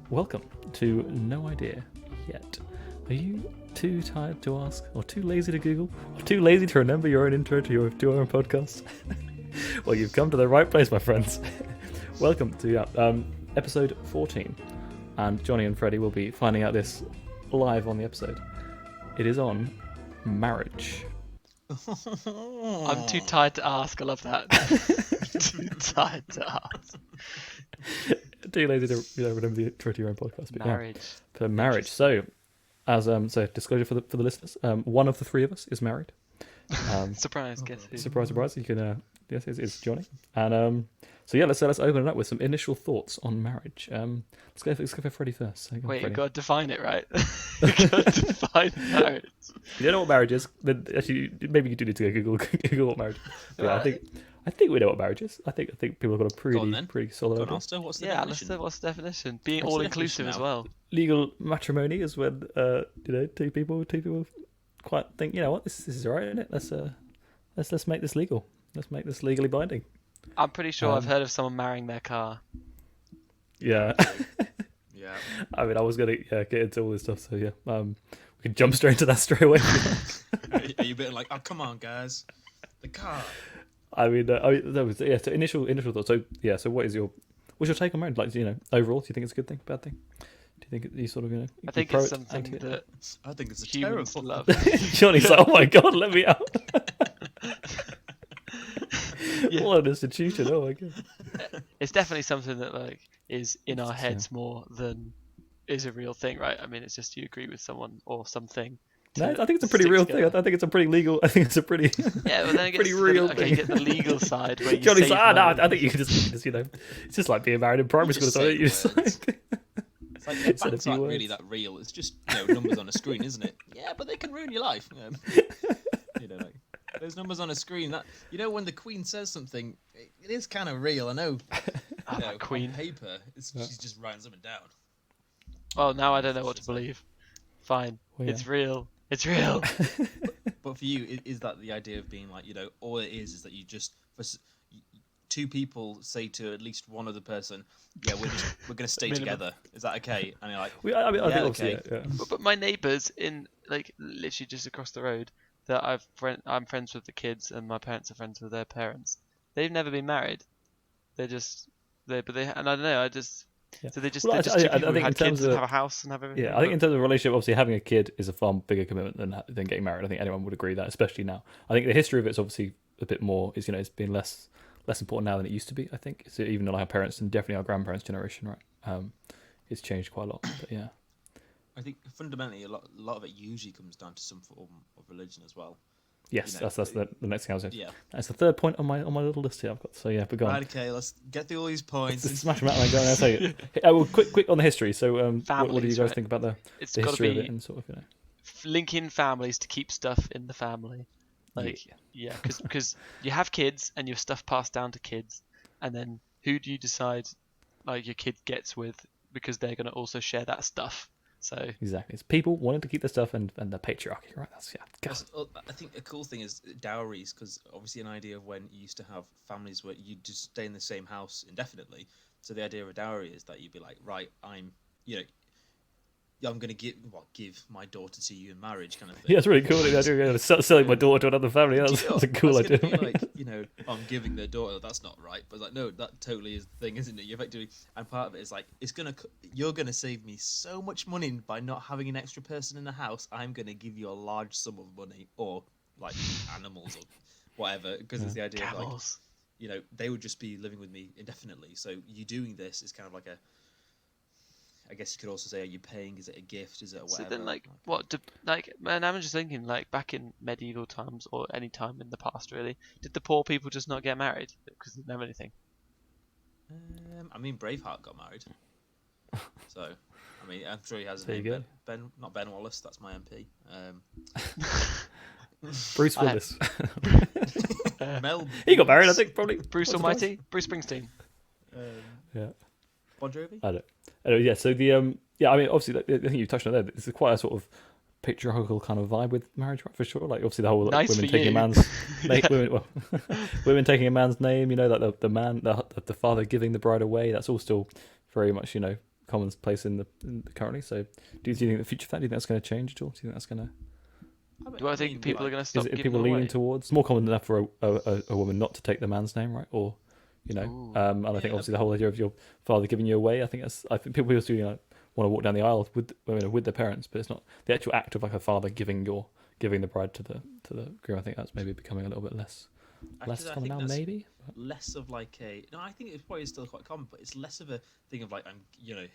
Welcome to No Idea Yet. Are you too tired to ask, or too lazy to Google, or too lazy to remember your own intro to your own podcast? Well, you've come to the right place, my friends. Welcome to episode 14. And Johnny and Freddie will be finding out this live on the episode. It is on marriage. I'm too tired to ask. I love that. Too tired to ask. Too lazy to remember the intro to your own podcast. But Marriage. Yeah, for marriage. So, so disclosure for the listeners. One of the three of us is married. Surprise, guess who? Surprise! You can yes, it's Johnny. And so yeah, let's open it up with some initial thoughts on marriage. Let's go for Freddie first. So Wait, Freddie. you've got to define it, right? You've got to define marriage. You don't know what marriage is? Then actually, maybe you do need to go Google what marriage is. But yeah, I think we know what marriage is. I think people have got a pretty solid Go on, idea. Alistair, what's the Yeah, definition? Alistair, what's the definition? Being What's the all-inclusive definition as now? well. Legal matrimony is when two people quite think, you know what, this is alright, isn't it? Let's make this legal. Let's make this legally binding. I'm pretty sure I've heard of someone marrying their car. Yeah. Yeah. I mean, I was gonna get into all this stuff, so yeah. We can jump straight into that straight away. Are you a bit like, oh, come on, guys, the car? I mean, that was So initial thoughts. So yeah. So what's your take on marriage? Like, overall, do you think it's a good thing, bad thing? Do you think you sort of I think pro it's it, something anti it? I think it's a humans terrible. love. Johnny's like, oh my god, let me out. Yeah. What an institution! Oh my god. It's definitely something that is in our It's- heads more than is a real thing, right? I mean, it's just you agree with someone or something. No, to I think it's a pretty stick real together. thing. I think it's a pretty legal. I think it's a pretty. Yeah, but then it gets pretty to real the, thing. you get the legal side where you Johnny's save like, no, money. I think you can just it's just like being married in primary school. just So say you just words. like, It's like, Said a banks few aren't words. really that real. It's just numbers on a screen, isn't it? Yeah, but they can ruin your life. Like those numbers on a screen. That when the Queen says something, it is kind of real. I know. Queen. On paper, she's just writing something down. Well, now I don't know what to believe. Fine, Well, yeah. it's real. It's real. But for you, is that the idea of being like, all it is that you just two people say to at least one other person, yeah, we're gonna stay Minimum. together. Is that okay? And you're like, I think Yeah, obviously, okay. yeah. but my neighbours in literally just across the road that I'm friends with the kids and my parents are friends with their parents. They've never been married. They're just and I don't know. Yeah. So they're just Well, two I people who think in had terms kids and of- have a house and have everything. Yeah, I think in terms of a relationship, obviously having a kid is a far bigger commitment than getting married. I think anyone would agree that, especially now. I think the history of it's obviously a bit more. It's been less important now than it used to be. I think so even like our parents and definitely our grandparents' generation, right? It's changed quite a lot. But yeah, I think fundamentally a lot of it usually comes down to some form of religion as well. yes, that's the next thing I was saying. Yeah. That's the third point on my little list here I've got. So yeah, but go on. Right. Okay. Let's get through all these points. Let's smash them out and go. I'll tell you. Well, quick on the history. So what do you Families, guys right? think about the It's the got to history of it be and sort of linking families to keep stuff in the family. Yeah, because you have kids and your stuff passed down to kids, and then who do you decide your kid gets with because they're going to also share that stuff. So Exactly. It's people wanting to keep their stuff and the patriarchy, right? That's I think a cool thing is dowries, because obviously an idea of when you used to have families where you just stay in the same house indefinitely. So the idea of a dowry is that you'd be like, right, I'm going to give my daughter to you in marriage, kind of thing. Yeah, it's really cool. The idea of selling my daughter to another family. That's a cool That's idea. gonna be like, I'm giving their daughter. That's not right. But like, no, that totally is the thing, isn't it? You effectively, and part of it is like, you're gonna save me so much money by not having an extra person in the house. I'm gonna give you a large sum of money, or like animals or whatever, because it's the idea of like, camels. they would just be living with me indefinitely. So you doing this is kind of like I guess you could also say, are you paying? Is it a gift? Is it a whatever? So then, man, I'm just thinking, back in medieval times or any time in the past, really, did the poor people just not get married because they didn't have anything? I mean, Braveheart got married. So, I mean, I'm sure he has a There you name. go. Not Ben Wallace. That's my MP. Bruce I- Willis. Mel. He got married, I think, probably. Bruce What's the Almighty, Bruce Springsteen. Yeah. Bon Jovi. I don't. Anyway, yeah. So the I mean, obviously, I think you touched on it there. It's quite a sort of patriarchal kind of vibe with marriage, right? For sure. Like obviously the whole Nice women for taking you. a man's women taking a man's name. Like the man, the father giving the bride away. That's all still very much commonplace currently. So, do you think the future of that? Do you think that's going to change at all? Do you think that's going to? Do I think people are going to stop Is it giving people them leaning away? towards? It's more common enough for a woman not to take the man's name, right? Or, Ooh. and I think Yeah. obviously the whole idea of your father giving you away. I think people still want to walk down the aisle with their parents, but it's not the actual act of like a father giving the bride to the groom. I think that's maybe becoming a little bit less Actually, I common think now, that's maybe. less of like a. No, I think it's probably still quite common, but it's less of a thing of like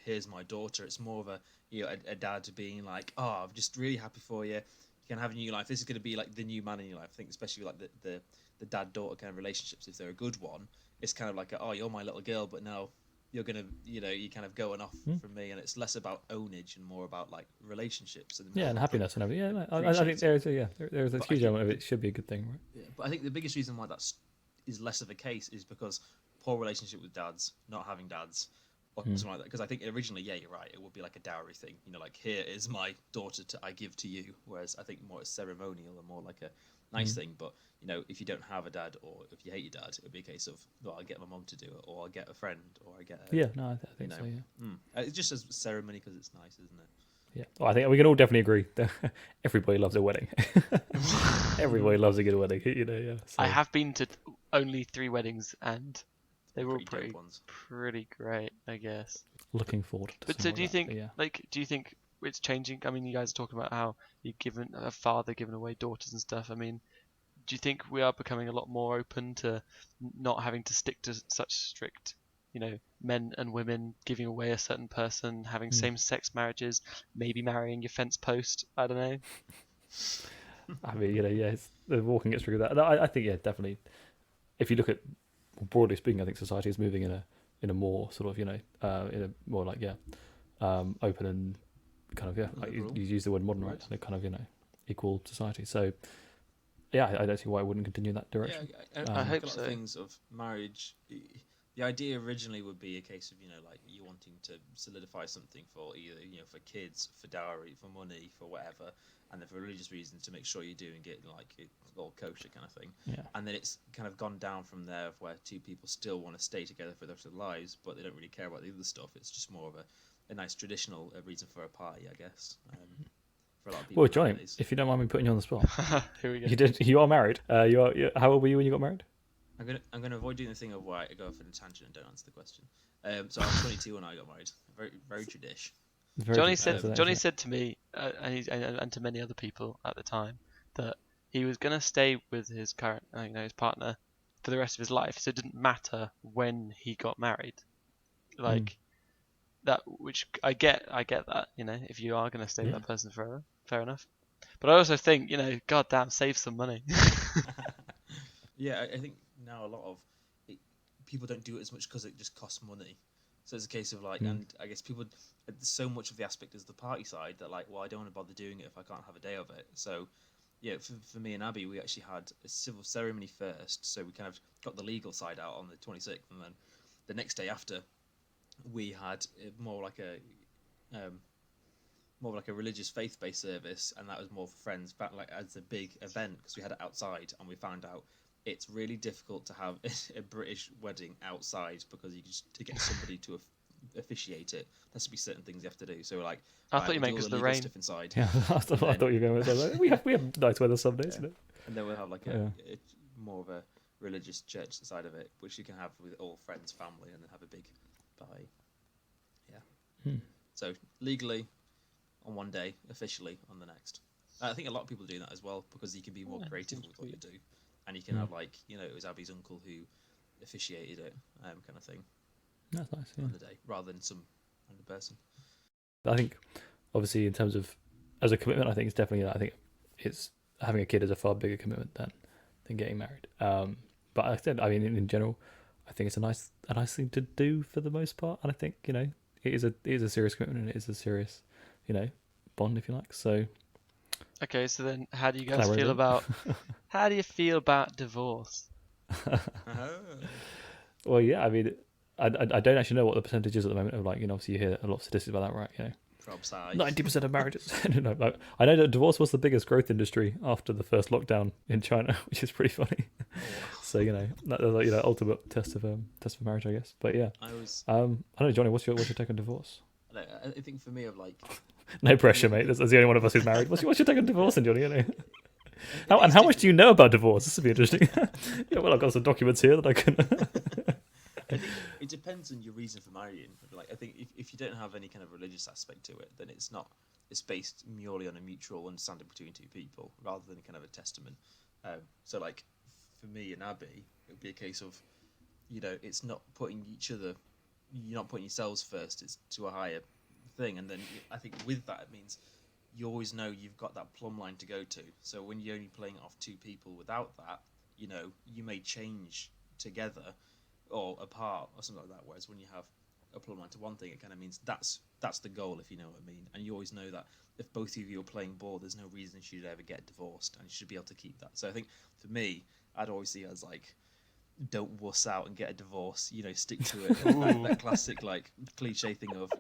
here's my daughter. It's more of a dad being like, oh, I'm just really happy for you. You can have a new life. This is going to be like the new man in your life. I think especially like the dad daughter kind of relationships. If they're a good one, it's kind of like oh, you're my little girl, but now you're gonna you're kind of going off from me, and it's less about ownage and more about like relationships and Yeah, and happiness and everything. Yeah, I think appreciate there's a But I huge think- element of it. Should be a good thing, right? Yeah, but I think the biggest reason why is less of a case is because poor relationship with dads, not having dads, or something like that. Because I think originally, yeah, you're right, it would be like a dowry thing. Like here is my daughter I give to you. Whereas I think more it's ceremonial and more like a nice thing. But if you don't have a dad or if you hate your dad, it would be a case of well, I'll get my mom to do it, or I'll get a friend, or I get a, Yeah, no, I think so. Yeah. It's just a ceremony because it's nice, isn't it? Yeah, well, I think we can all definitely agree that everybody loves a wedding. Everybody loves a good wedding, Yeah. So. I have been to only 3 weddings, and they were all Pretty dope ones. pretty great, I guess. Looking forward to But some so more do you of that, think, but yeah. do you think it's changing? I mean, you guys are talking about how you've given a father giving away daughters and stuff. I mean, do you think we are becoming a lot more open to not having to stick to such strict, men and women giving away a certain person, having same-sex marriages, maybe marrying your fence post? I don't know. I mean, it's the walking gets through that. I think, yeah, definitely. If you look at broadly speaking, I think society is moving in a more sort of, in a more like open and kind of like you use the word modern, right? And a kind of equal society. So yeah, I don't see why it wouldn't continue in that direction. Yeah, I hope a lot so. of things of marriage. The idea originally would be a case of like you wanting to solidify something for either for kids, for dowry, for money, for whatever, and then for religious reasons to make sure you're doing it like it's all kosher kind of thing. Yeah. And then it's kind of gone down from there, of where two people still want to stay together for the rest of their lives, but they don't really care about the other stuff. It's just more of a nice traditional reason for a party, I guess. For a lot of people. Well, Johnny, nowadays. if you don't mind me putting you on the spot, Here we go. you are married. How old were you when you got married? I'm gonna avoid doing the thing of where I go off on a tangent and don't answer the question. So I was 22 when I got married. Very very tradish. Very Johnny good said answer there, Johnny isn't said to me and to many other people at the time that he was gonna stay with his current his partner for the rest of his life, so it didn't matter when he got married. Like that, which I get that, if you are gonna stay with that person forever, fair enough. But I also think, goddamn, save some money. Yeah, I think now a lot of people don't do it as much because it just costs money. So it's a case of like, and I guess people, so much of the aspect is the party side that like, well, I don't want to bother doing it if I can't have a day of it. So yeah, for me and Abby, we actually had a civil ceremony first. So we kind of got the legal side out on the 26th, and then the next day after, we had more like a religious faith-based service, and that was more for friends, but like as a big event because we had it outside, and we found out it's really difficult to have a British wedding outside because to get somebody to officiate it, there has to be certain things you have to do. So like, I thought you meant because because the rain. stuff inside, Yeah, I thought you were going to say that. We have nice weather some days, and then we'll have like Yeah. a more of a religious church side of it, which you can have with all friends, family, and then have a big party. Yeah. So legally on one day, officially on the next. I think a lot of people do that as well because you can be more creative with what you do, and you can have like it was Abby's uncle who officiated it, kind of thing That's nice. Yeah. on the day rather than some random person. I think, obviously, in terms of as a commitment, I think it's definitely. I think it's having a kid is a far bigger commitment than getting married. But I said, I mean, in general, I think it's a nice thing to do for the most part, and I think it is a serious commitment and it is a serious, bond, if you like. So. Okay, so then how do you guys Collaborate feel with about how do you feel about divorce? Well, yeah, I mean, I don't actually know what the percentage is at the moment of obviously you hear a lot of statistics about that, right? Drop size. 90% of marriages. No, I know that divorce was the biggest growth industry after the first lockdown in China, which is pretty funny. So ultimate test of marriage, I guess. But yeah, I was. I don't know, Johnny. What's your take on divorce? I think for me, of like, No pressure, mate. That's the only one of us who's married. What's your take on divorce, and Johnny? You know? How it's much different. do you know about divorce? This would be interesting. Yeah, well, I've got some documents here that I can. I think it depends on your reason for marrying. Like, I think if you don't have any kind of religious aspect to it, then it's not. It's based merely on a mutual understanding between two people, rather than kind of a testament. So, like, for me and Abby, it would be a case of, it's not putting each other, you're not putting yourselves first. It's to a higher thing, and then I think with that, it means you always know you've got that plumb line to go to. So when you're only playing it off two people without that, you may change together or apart or something like that. Whereas when you have a plumb line to one thing, it kind of means that's the goal, if you know what I mean. And you always know that if both of you are playing ball, there's no reason you should ever get divorced, and you should be able to keep that. So I think for me, I'd always see it as like, don't wuss out and get a divorce. Stick to it. that classic like cliche thing of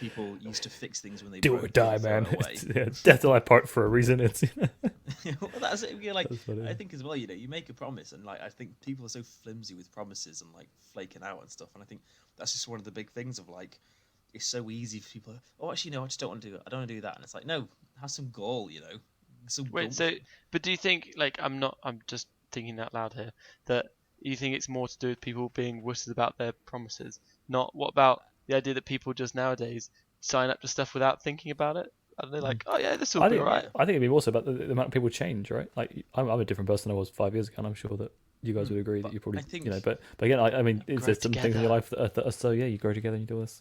people used to fix things when they Do broke, or die, throw it man. away. It's death till I part for a reason. It's Well, that's it. Like, That's funny. I think as well, you make a promise, and like I think people are so flimsy with promises and like flaking out and stuff. And I think that's just one of the big things of like, it's so easy for people. Oh, actually, no, I just don't want to do it. I don't want to do that. And it's like, no, have some gall, Some Wait, gumption. but do you think, like, I'm just thinking out loud here, that you think it's more to do with people being wusses about their promises? Not, what about the idea that people just nowadays sign up to stuff without thinking about it? And they're like, oh yeah, this will I be think alright. I think it'd be more so about the amount of people change, right? Like I'm a different person than I was 5 years ago, and I'm sure that you guys would agree that But you probably, I think- But again, I mean, is Grow there some things in together. your life that are so you grow together and you do this,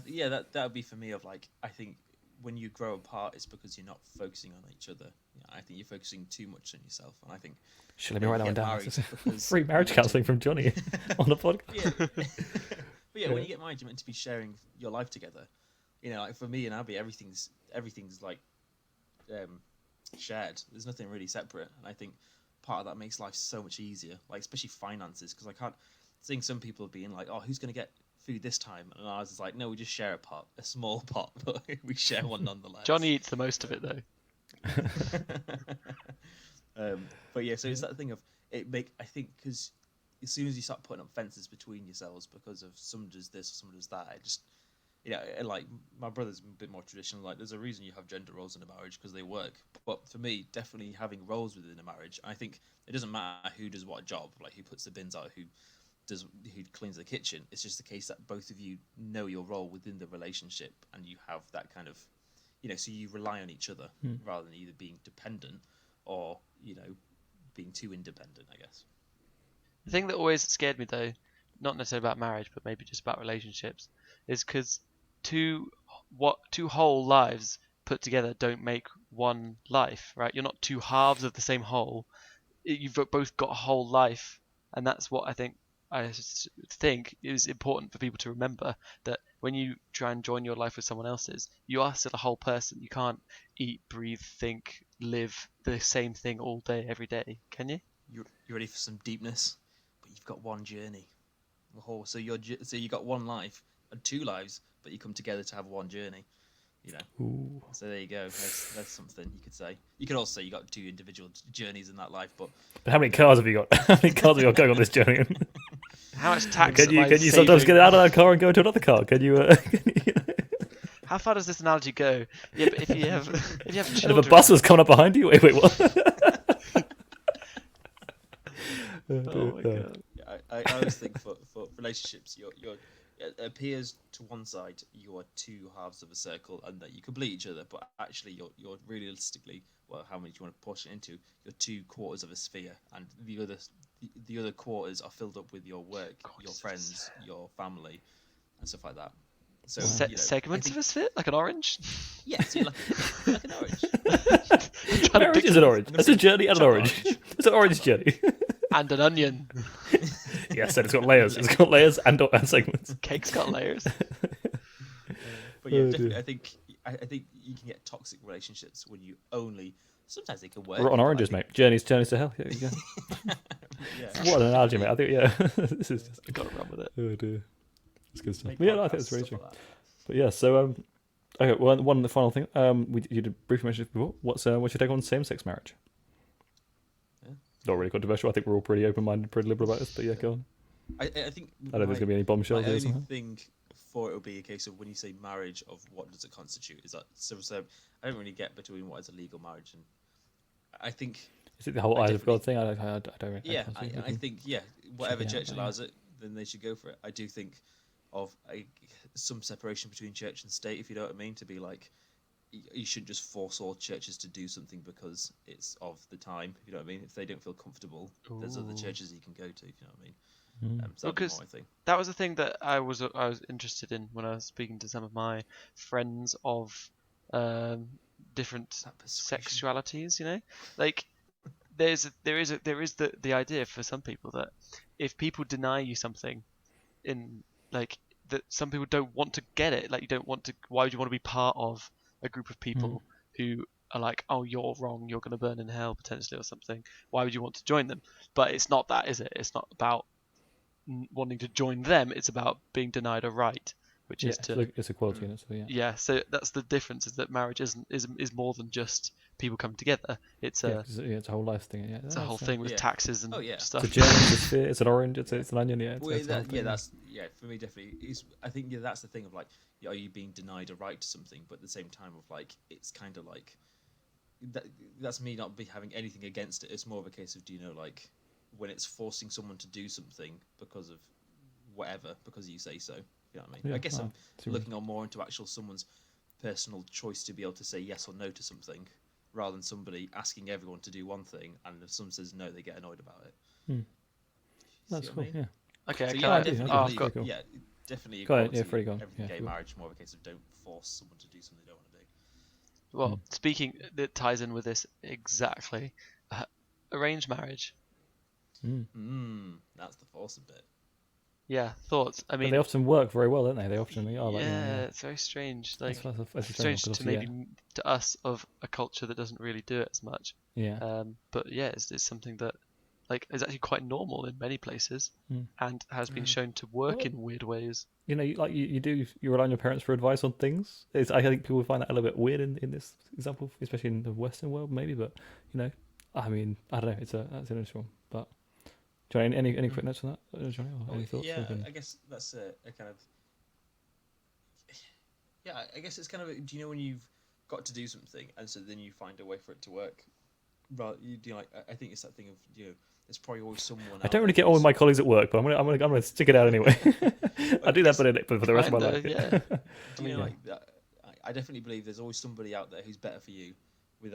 Yeah, that would be for me of like, I think when you grow apart, it's because you're not focusing on each other. I think you're focusing too much on yourself, and I think Should let me write that you one get down. married because Free marriage you want to- counselling from Johnny on the podcast. Yeah. But yeah, when Yeah. you get married, you're meant to be sharing your life together. Like for me and Abby, everything's like shared. There's nothing really separate, and I think part of that makes life so much easier. Like especially finances, because I can't. Seeing some people being like, "Oh, who's going to get food this time?" And I was like, "No, we just share a pot, a small pot, but we share one nonetheless." Johnny eats the most of it though. But yeah, so it's that thing of I think because as soon as you start putting up fences between yourselves because of someone does this or someone does that, it just and like my brother's a bit more traditional. Like there's a reason you have gender roles in a marriage because they work. But for me, definitely having roles within a marriage, I think it doesn't matter who does what job, like who puts the bins out, who cleans the kitchen. It's just the case that both of you know your role within the relationship, and you have that kind of so you rely on each other rather than either being dependent or being too independent, I guess. The thing that always scared me though, not necessarily about marriage, but maybe just about relationships, is because two whole lives put together don't make one life, right? You're not two halves of the same whole. You've both got a whole life, and that's what I think is important for people to remember, that when you try and join your life with someone else's, you are still a whole person. You can't eat, breathe, think, live the same thing all day, every day, can you? You're ready for some deepness, but you've got one journey. Oh, so you got one life and two lives, but you come together to have one journey. Ooh. So there you go. That's something you could say. You could also say you got two individual journeys in that life, but But how many cars have you got? How many cars have you got going on this journey? How much tax Can am I you sometimes saving? get out of that car and go into another car? Can you? How far does this analogy go? Yeah, but if you have And if children, a bus was coming up behind you, wait, what? oh my god. yeah, I always think for relationships, it appears to one side you are two halves of a circle and that you complete each other, but actually you're realistically, well, how many do you want to push it into? You're two quarters of a sphere, and the other quarters are filled up with your work, your friends, your family, and stuff like that. So Segments of a sphere, like an orange. yeah, so you're like an orange. Trying to Marriage picture is an orange. I'm It's gonna a journey and an chop orange. It's an orange journey. and an onion. Yes, and it's got layers. It's got layers and segments. Cake's got layers. But yeah, Oh, definitely, dear. I think you can get toxic relationships when you only. Sometimes they can work. We're on but I oranges, think- mate. Journeys to hell. Here you go. Yeah. What an analogy, mate. I think, yeah. This is just. I gotta run with it. Oh, dear. It's good stuff. Make But yeah, no, I podcasts, think it's really stuff true. like that. But yeah, so, okay, one final thing. You did briefly mention it before. What's your take on same-sex marriage? Yeah. Not really controversial. I think we're all pretty open-minded, pretty liberal about this. But yeah, go on. I think I don't think there's going to be any bombshells my here. only Somehow. thing thought it would be a case of when you say marriage, of what does it constitute? Is that so? I don't really get between what is a legal marriage and I think. Is it the whole I eyes of God definitely- thing? I don't really. Yeah, I think whatever it out, church but allows it, then they should go for it. I do think of some separation between church and state, if you know what I mean, to be like you shouldn't just force all churches to do something because it's of the time, if you know what I mean. If they don't feel comfortable, there's other Ooh. churches you can go to, if you know what I mean. So that'd be Because- more, I think. That was the thing that I was interested in when I was speaking to some of my friends of different That persuasion. sexualities. You know, like there is the idea for some people that if people deny you something, in like that some people don't want to get it. Like you don't want to. Why would you want to be part of a group of people who are like, oh, you're wrong, you're going to burn in hell potentially or something? Why would you want to join them? But it's not that, is it? It's not about wanting to join them. It's about being denied a right, which Yeah, is to it's equality in it. So yeah. yeah. So that's the difference, is that marriage is more than just people coming together. It's Yeah, it's a whole life thing. Yeah, it's a whole thing with yeah. taxes and Oh, yeah. stuff. It's a gem, it's a sphere, it's an orange, it's an onion. Yeah, Well, it's a whole thing, for me definitely. I think that's the thing of like, are you being denied a right to something? But at the same time, of like, it's kind of like that's me not having anything against it. It's more of a case of, do you know, like when it's forcing someone to do something because of whatever, because you say so. You know what I mean? Yeah, I guess I'm see what you looking on more into actual someone's personal choice to be able to say yes or no to something, rather than somebody asking everyone to do one thing, and if someone says no, they get annoyed about it. Hmm. See That's what I cool. mean? Yeah. Okay, So, can yeah, I? I do, definitely, I Oh, think I've got. cool. yeah, definitely. Go ahead, yeah, equality, Freddie, go on. Everything Yeah, gay cool. marriage, more of a case of don't force someone to do something they don't want to do. Well, speaking, that ties in with this exactly. Arranged marriage. That's the forcing bit. Yeah, thoughts. I But mean, they often work very well, don't they? They often are like, yeah, it's very strange. Like, that's a strange one, to 'cause maybe obviously, to us of a culture that doesn't really do it as much. yeah. But yeah, it's something that like is actually quite normal in many places, Mm. and has been shown to work Well- in weird ways. You know, you rely on your parents for advice on things. I think people find that a little bit weird in this example, especially in the Western world, maybe. But you know, I mean, I don't know. That's an interesting one. But do you want any quick notes on that, Johnny? Or any thoughts? Yeah, Or can- I guess that's a kind of. Yeah, I guess it's kind of. Do you know when you've got to do something, and so then you find a way for it to work? Right, you do like. I think it's that thing of there's probably always someone. I don't really get on with my colleagues at work, but I'm gonna stick it out anyway. I do that, but for the rest of my Kinda, life. yeah. Do you know, Yeah. like that? I definitely believe there's always somebody out there who's better for you,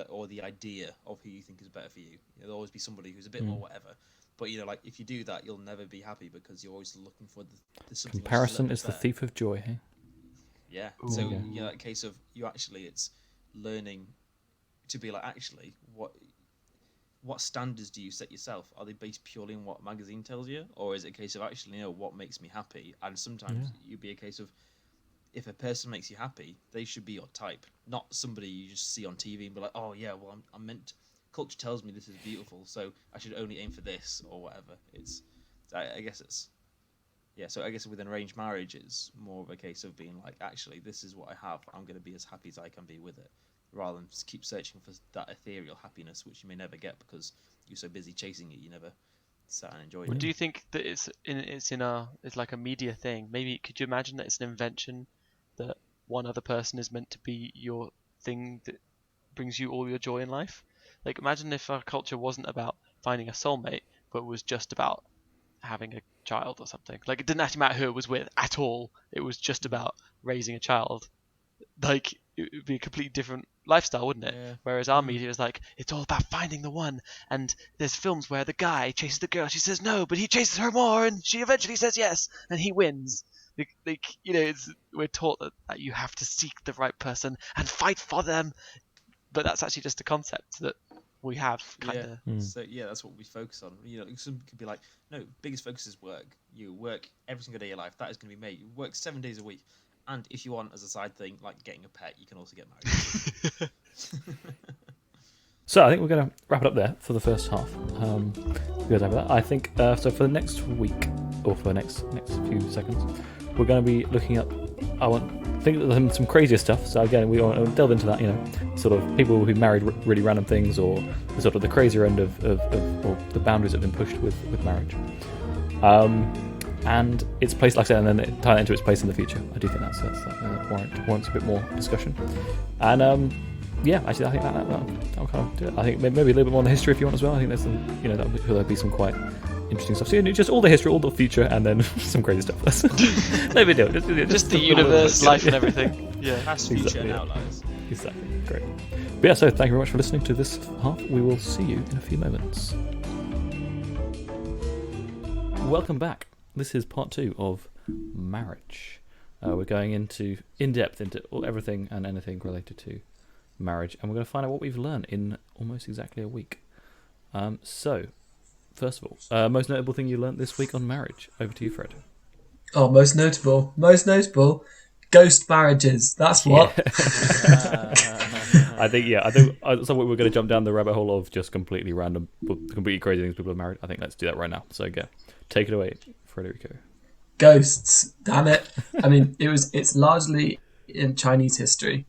or the idea of who you think is better for you. There'll always be somebody who's a bit more whatever. But like if you do that, you'll never be happy because you're always looking for the something. which is a Comparison little is the better. thief of joy. Hey? Yeah. Ooh. So Yeah. that case of it's learning to be like, actually, what standards do you set yourself? Are they based purely on what a magazine tells you, or is it a case of actually what makes me happy? And sometimes you'd be a case of, if a person makes you happy, they should be your type, not somebody you just see on TV and be like, oh yeah, well I'm meant. Culture tells me this is beautiful, so I should only aim for this or whatever. I guess it's. Yeah, so I guess with an arranged marriage, it's more of a case of being like, actually, this is what I have. I'm going to be as happy as I can be with it, rather than just keep searching for that ethereal happiness, which you may never get because you're so busy chasing it, you never sat and enjoyed Well, it. do you think that it's like a media thing? Maybe could you imagine that it's an invention, that one other person is meant to be your thing that brings you all your joy in life? Like, imagine if our culture wasn't about finding a soulmate, but was just about having a child or something. Like, it didn't actually matter who it was with at all. It was just about raising a child. Like, it would be a completely different lifestyle, wouldn't it? Yeah. Whereas our media is like, it's all about finding the one. And there's films where the guy chases the girl, she says no, but he chases her more, and she eventually says yes, and he wins. We're taught that you have to seek the right person and fight for them. But that's actually just a concept that we have, kind of. Yeah. So that's what we focus on. Some could be like, no, biggest focus is work. You work every single day of your life. That is going to be made. You work 7 days a week, and if you want as a side thing, like getting a pet, you can also get married. So I think we're going to wrap it up there for the first half. Good over that. I think so. For the next week, or for the next few seconds, we're going to be looking at. I think there's some crazier stuff. So again, we want to delve into that. Sort of people who married really random things, or the sort of the crazier end of or the boundaries that have been pushed with marriage. and its place, like I said, and then tie that into its place in the future. I do think that's warrants a bit more discussion. And yeah, actually, I think that'll kind of do it. I think maybe a little bit more on the history if you want as well. I think there's some, there'll be some quite interesting stuff. So just all the history, all the future, and then some crazy stuff. That's no big deal. Just the universe, life, and everything. Yeah, Past, future, Exactly, and yeah. outliers. Exactly. Great. But yeah, so thank you very much for listening to this half. We will see you in a few moments. Welcome back. This is part 2 of marriage. We're going in depth into everything and anything related to marriage, and we're going to find out what we've learned in almost exactly a week. So, first of all, most notable thing you learnt this week on marriage. Over to you, Fred. Oh, most notable, ghost marriages. That's what. I think at some point we're going to jump down the rabbit hole of just completely random, completely crazy things people have married. I think let's do that right now. So, yeah, take it away, Federico. Ghosts. Damn it. I mean, it's largely in Chinese history.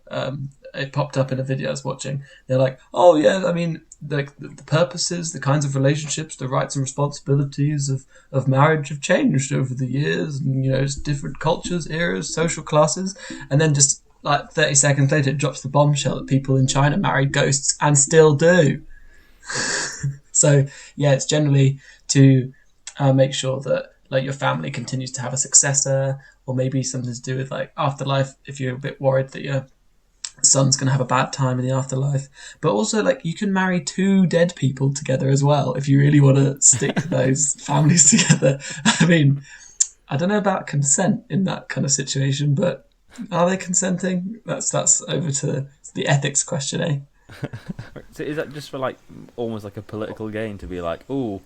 It popped up in a video I was watching. They're like, oh yeah, I mean, the purposes, the kinds of relationships, the rights and responsibilities of marriage have changed over the years, and it's different cultures, eras, social classes, and then just like 30 seconds later, it drops the bombshell that people in China married ghosts and still do. So yeah, it's generally to make sure that like your family continues to have a successor, or maybe something to do with like afterlife if you're a bit worried that your son's going to have a bad time in the afterlife. But also, like, you can marry 2 dead people together as well if you really want to stick those families together. I mean, I don't know about consent in that kind of situation, but are they consenting? That's over to the ethics question, eh? So is that just for like almost like a political gain to be like, oh,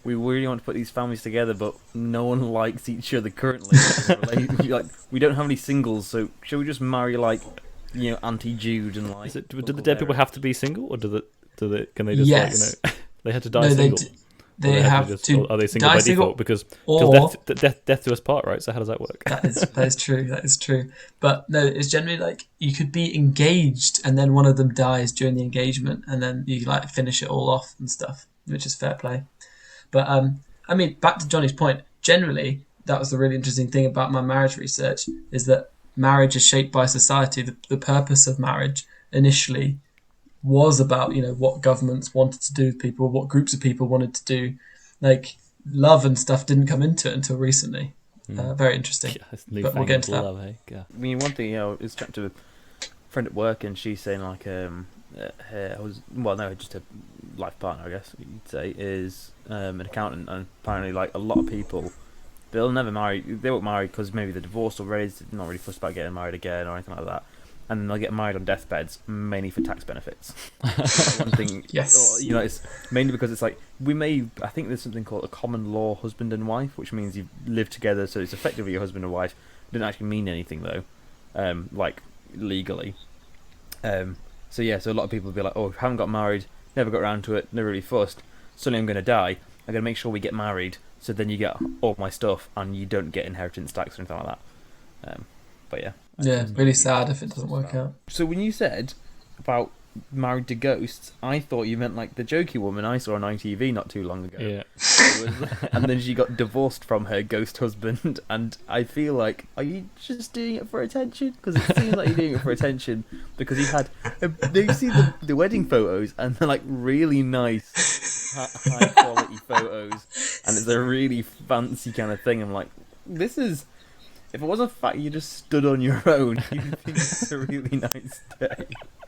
we really want to put these families together, but no one likes each other currently. Like, we don't have any singles, so should we just marry like, Auntie Jude and like? Do the dead people have to be single, or can they just Yes. they had to die No, single? they have to. Are they single die by single, default? Because or death do us part, right? So how does that work? that is true. That is true. But no, it's generally like you could be engaged and then one of them dies during the engagement, and then you like finish it all off and stuff, which is fair play. But I mean, back to Johnny's point. Generally, that was the really interesting thing about my marriage research, is that marriage is shaped by society. The purpose of marriage initially was about what governments wanted to do with people, what groups of people wanted to do. Like love and stuff didn't come into it until recently. Very interesting. Yeah, but we'll get into that. love, eh? Yeah. I mean, one thing is chatting to a friend at work, and she's saying like just a life partner, I guess you'd say, is an accountant, and apparently like a lot of people, they won't marry because maybe they're divorced already, so they're not really fussed about getting married again or anything like that, and then they'll get married on deathbeds mainly for tax benefits. One thing, Yes. it's mainly because it's like I think there's something called a common law husband and wife, which means you live together, so it's effectively your husband and wife. It didn't actually mean anything though, like legally. So a lot of people will be like, oh, haven't got married, never got around to it, never really fussed. Suddenly I'm going to die. I'm going to make sure we get married, so then you get all my stuff and you don't get inheritance tax or anything like that. But yeah. Yeah, really sad if it doesn't work out. So when you said about married to ghosts, I thought you meant like the jokey woman I saw on ITV not too long ago. Yeah. And then she got divorced from her ghost husband, and I feel like, are you just doing it for attention? Because it seems like you're doing it for attention, because he had you see the wedding photos, and they're like really nice high quality photos, and it's a really fancy kind of thing. I'm like, this is, if it wasn't the fact you just stood on your own, you'd think it's a really nice day.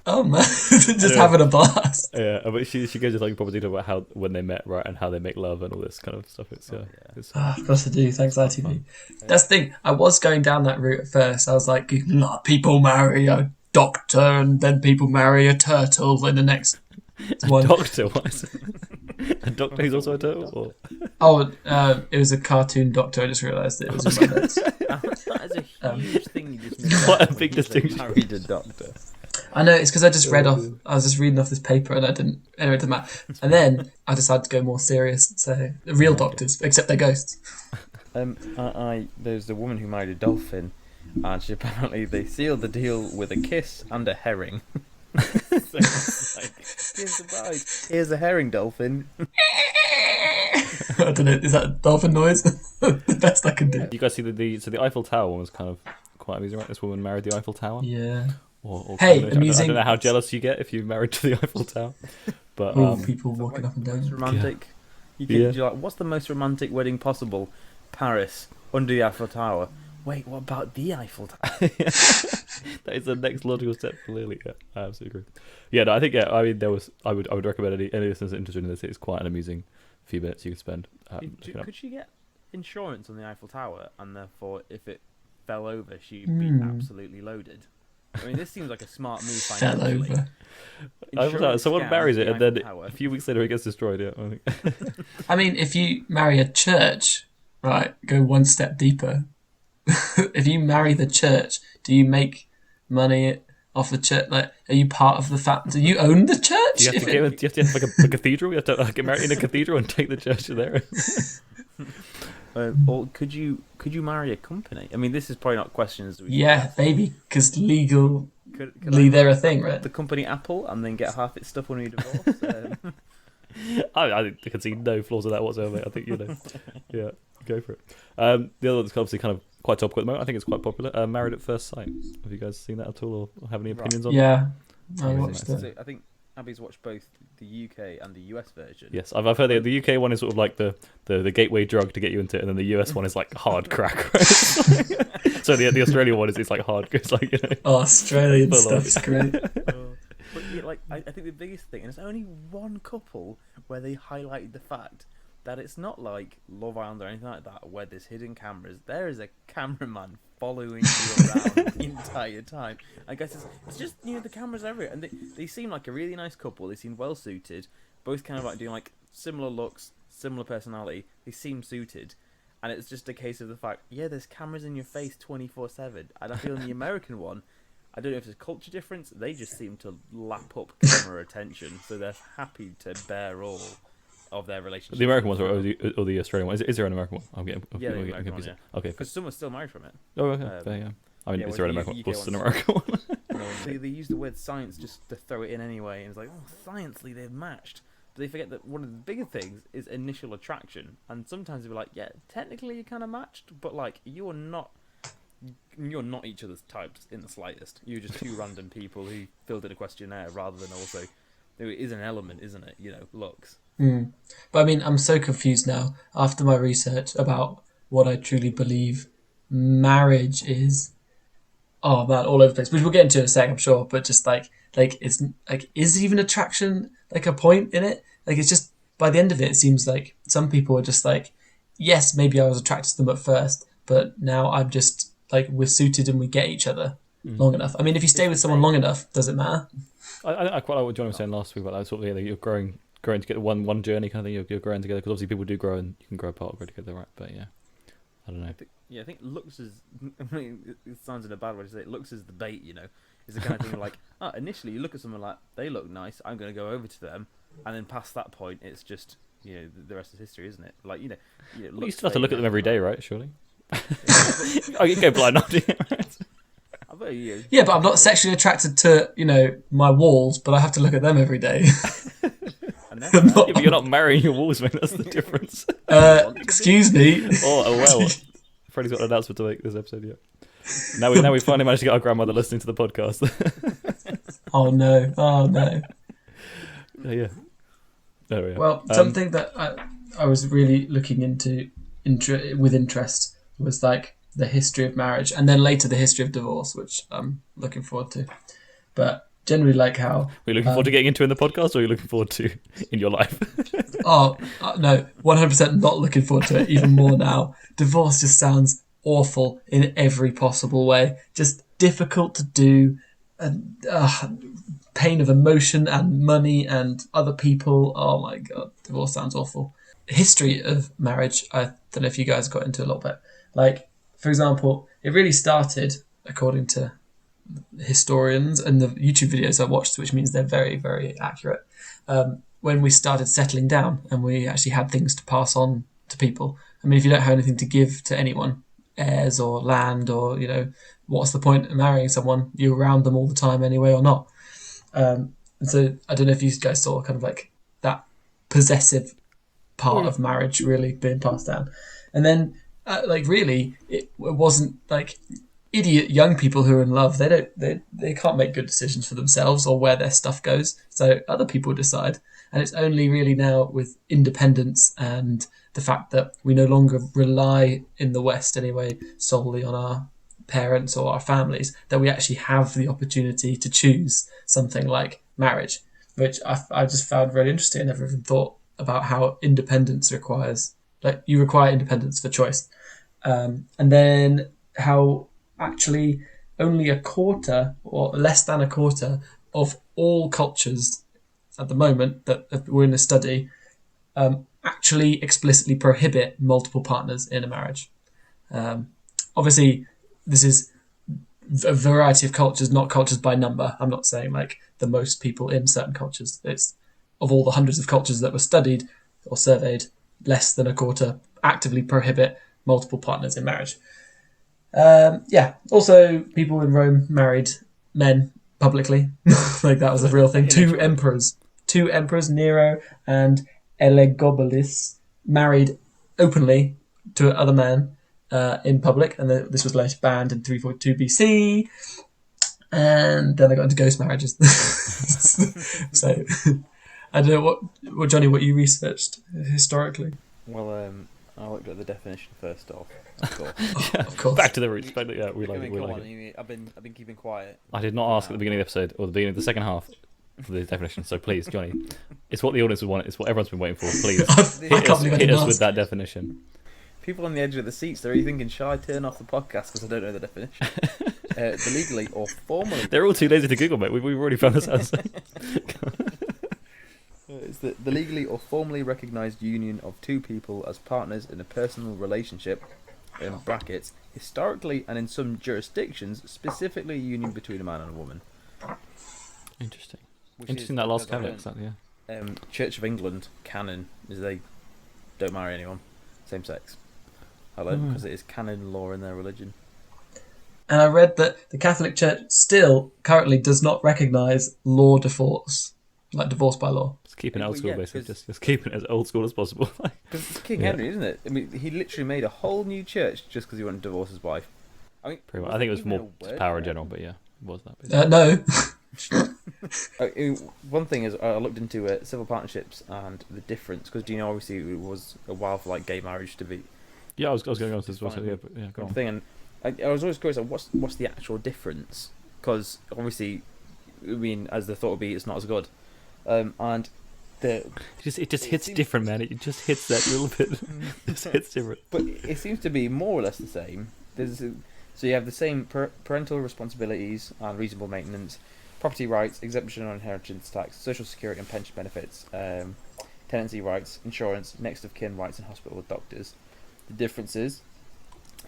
Oh man, just having a blast. Yeah, but she goes into like proper detail about how when they met, right, and how they make love and all this kind of stuff. It's it's Of course I do. Thanks, ITV. That's the thing. I was going down that route at first. I was like, people marry a doctor, and then people marry a turtle in the next one. Doctor, what is it? A doctor who's also a turtle? Or? Oh, it was a cartoon doctor. I just realised it was in my notes. That is a huge thing you just made. Quite a big distinction. Married a doctor. I know, it's because I just read off. I was just reading off this paper, and I didn't. Anyway, it doesn't matter. And then I decided to go more serious. So real doctors, except they're ghosts. There's the woman who married a dolphin, and she apparently they sealed the deal with a kiss and a herring. So it's like, Gives a bride. Here's a herring dolphin. I don't know. Is that a dolphin noise? The best I can do. You guys see the Eiffel Tower one was kind of quite amusing, right? This woman married the Eiffel Tower. Yeah. Or Hey, I don't know- I amusing- don't know how jealous you get if you're married to the Eiffel Tower. But All people walking Like, up and most down. romantic. You can, Yeah. you're like, what's the most romantic wedding possible? Paris, under the Eiffel Tower. Wait, what about the Eiffel Tower? that is the next logical step. Clearly, yeah, I absolutely agree. Yeah, no, I think I mean I would recommend any listeners interested in this. It's quite an amusing few minutes you could spend. Looking up. Could she get insurance on the Eiffel Tower, and therefore, if it fell over, she'd be absolutely loaded? I mean, this seems like a smart move Fell financially. over. Eiffel Tower, someone scam marries the it, and then Eiffel Tower. a few weeks later it gets destroyed. Yeah, I think. I mean, if you marry a church, right, go one step deeper. If you marry the church, do you make money off the church? Like, are you part of the fact? Do you own the church? You have to have like a cathedral. You have to get married in a cathedral and take the church there. Or could you marry a company? I mean, this is probably not questions. That we Yeah, maybe, because legally could I they're a thing, right? the company Apple and then get half its stuff when we divorce? I can see no flaws in that whatsoever. Mate. I think yeah, go for it. The other one that's obviously kind of quite topical at the moment. I think it's quite popular. Married at First Sight. Have you guys seen that at all, or have any opinions on it? Yeah, I Yeah, watched nice. it. So I think Abby's watched both the UK and the US version. Yes, I've heard the UK one is sort of like the gateway drug to get you into it, and then the US one is like hard crack. Right? So the Australian one is like hard. It's like, you know. Oh, Australian Full on. stuff's great. But yeah, like I think the biggest thing, and it's only one couple where they highlighted the fact that it's not like Love Island or anything like that, where there's hidden cameras. There is a cameraman following you around the entire time. I guess it's just, you know, the cameras everywhere, and they seem like a really nice couple. They seem well suited, both kind of like doing like similar looks, similar personality. They seem suited, and it's just a case of the fact, yeah, there's cameras in your face 24/7. And I feel in the American one, I don't know if there's a culture difference. They just seem to lap up camera attention, so they're happy to bear all of their relationship. The American ones or the Australian one? Is there an American one? I'm getting American one, confused. yeah. Okay. Because someone's still married from it. Oh, okay. Fair, yeah. I mean, yeah, is there an whereas American the one? What's an UK American one? They use the word science just to throw it in anyway, and it's like, oh, sciencely they've matched. But they forget that one of the bigger things is initial attraction, and sometimes they're like, yeah, technically you're kind of matched, but like you're not each other's types in the slightest. You're just two random people who filled in a questionnaire, rather than also there is an element, isn't it? You know, looks. But I mean, I'm so confused now after my research about what I truly believe marriage is. Oh man, all over the place, which we'll get into in a sec, I'm sure. But just like it's like, is even attraction like a point in it? Like, it's just, by the end of it, it seems like some people are just like, yes, maybe I was attracted to them at first, but now I'm just like, we're suited and we get each other long enough. I mean, if you stay with someone long enough, does it matter? I quite like what John was saying last week about that sort of, you're growing together, one journey kind of thing. You're growing together, because obviously people do grow and you can grow apart or grow together, right? But yeah, I don't know. I think looks is. I mean, it sounds in a bad way to say it. Looks is the bait, you know. It's the kind of thing of like, initially you look at someone like, they look nice, I'm going to go over to them, and then past that point, it's just, you know, the rest is history, isn't it? Like, you know You still have to look at them every day, right? Surely. Oh, you can go blind not doing it, right? I bet you. Yeah, but I'm not sexually attracted to, you know, my walls, but I have to look at them every day. And then, I'm not- Yeah, but you're not marrying your walls, mate. That's the difference. Excuse me. Oh well. Freddie's got an announcement to make this episode. Yeah. Now we finally managed to get our grandmother listening to the podcast. Oh no. Yeah. Oh, yeah. Well, something that I was really looking into with interest was like the history of marriage, and then later the history of divorce, which I'm looking forward to. But generally, like how Are you looking forward to getting into in the podcast, or are you looking forward to in your life? no, 100% not looking forward to it. Even more now. Divorce just sounds awful in every possible way. Just difficult to do, and pain of emotion and money and other people. Oh my god, divorce sounds awful. History of marriage, I don't know if you guys got into a little bit. Like, for example, it really started, according to historians and the YouTube videos I watched, which means they're very, very accurate, when we started settling down and we actually had things to pass on to people. I mean, if you don't have anything to give to anyone, heirs or land, or, you know, what's the point of marrying someone? You're around them all the time anyway or not. And so I don't know if you guys saw kind of like that possessive part of marriage really being passed down. And then, like, really, it wasn't like idiot young people who are in love. They can't make good decisions for themselves or where their stuff goes. So other people decide. And it's only really now with independence and the fact that we no longer rely in the West anyway solely on our parents or our families that we actually have the opportunity to choose something like marriage, which I just found very interesting. I never even thought about how independence requires, like, you require independence for choice. And then how actually only a quarter or less than a quarter of all cultures at the moment that we're in a study actually explicitly prohibit multiple partners in a marriage. Obviously, this is a variety of cultures, not cultures by number. I'm not saying like the most people in certain cultures. It's of all the hundreds of cultures that were studied or surveyed, less than a quarter actively prohibit multiple partners in marriage. Also, people in Rome married men publicly. Like, that was a real thing. Two emperors, Nero and Elagabalus, married openly to other men in public, and this was later banned in 342 BC. And then they got into ghost marriages. So I don't know what Johnny, what you researched historically. Well, I looked at the definition first off. Of course. Back to the roots. I've been keeping quiet. I did not ask at the beginning of the episode or the beginning of the second half for the definition. So please, Johnny, it's what the audience would want. It's what everyone's been waiting for. Please hit us with that definition. People on the edge of the seats, they're thinking, shall I turn off the podcast because I don't know the definition? The legally or formally... They're all too lazy to Google, mate. We've already found this out. It's the legally or formally recognised union of two people as partners in a personal relationship, in brackets, historically and in some jurisdictions, specifically a union between a man and a woman. Interesting. Interesting that last caveat, yeah. Church of England canon is they don't marry anyone, same sex. I learned because it is canon law in their religion. And I read that the Catholic Church still currently does not recognise law divorce, like divorce by law. Just keeping it old school, basically. Just keeping it as old school as possible. Because it's King Henry, isn't it? I mean, he literally made a whole new church just because he wanted to divorce his wife. I mean, pretty much. I think it was more power in general, but yeah, it was that. No. One thing is, I looked into civil partnerships and the difference, because do you know, obviously it was a while for like gay marriage to be. Yeah, I was going on to this, but yeah, go on. Thing, and I was always curious, like, what's the actual difference? Because obviously, I mean, as the thought would be, it's not as good, and it just hits different, man. It just hits that little bit. It hits different. But it seems to be more or less the same. So you have the same parental responsibilities and reasonable maintenance, property rights, exemption on inheritance tax, social security and pension benefits, tenancy rights, insurance, next of kin rights, and hospital with doctors. The difference is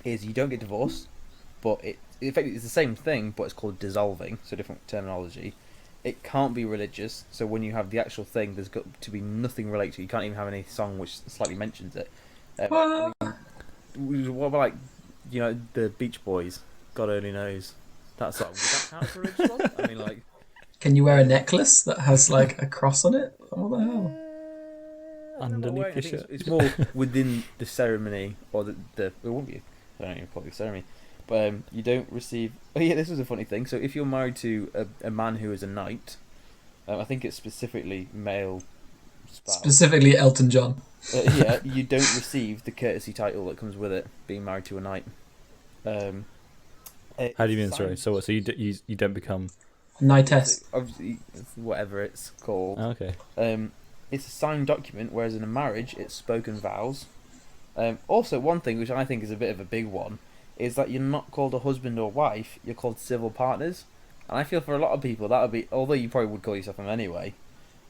you don't get divorced, but effectively it's the same thing, but it's called dissolving, so different terminology. It can't be religious, so when you have the actual thing, there's got to be nothing related to it. You can't even have any song which slightly mentions it. What about, like, you know, the Beach Boys, God Only Knows, that song? Would that count as a religious one? I mean, like... Can you wear a necklace that has, like, a cross on it? What the hell? Underneath your shirt. It's more within the ceremony, or the it won't be, I don't even call it a ceremony, but you don't receive. Oh yeah, this was a funny thing. So if you're married to a man who is a knight, I think it's specifically male spouse. Specifically Elton John. Yeah, you don't receive the courtesy title that comes with it, being married to a knight. How do you mean? Sorry. So you don't become knightess? Obviously, whatever it's called. Oh, okay. It's a signed document, whereas in a marriage, it's spoken vows. Also, one thing which I think is a bit of a big one is that you're not called a husband or wife, you're called civil partners. And I feel for a lot of people that would be, although you probably would call yourself them anyway.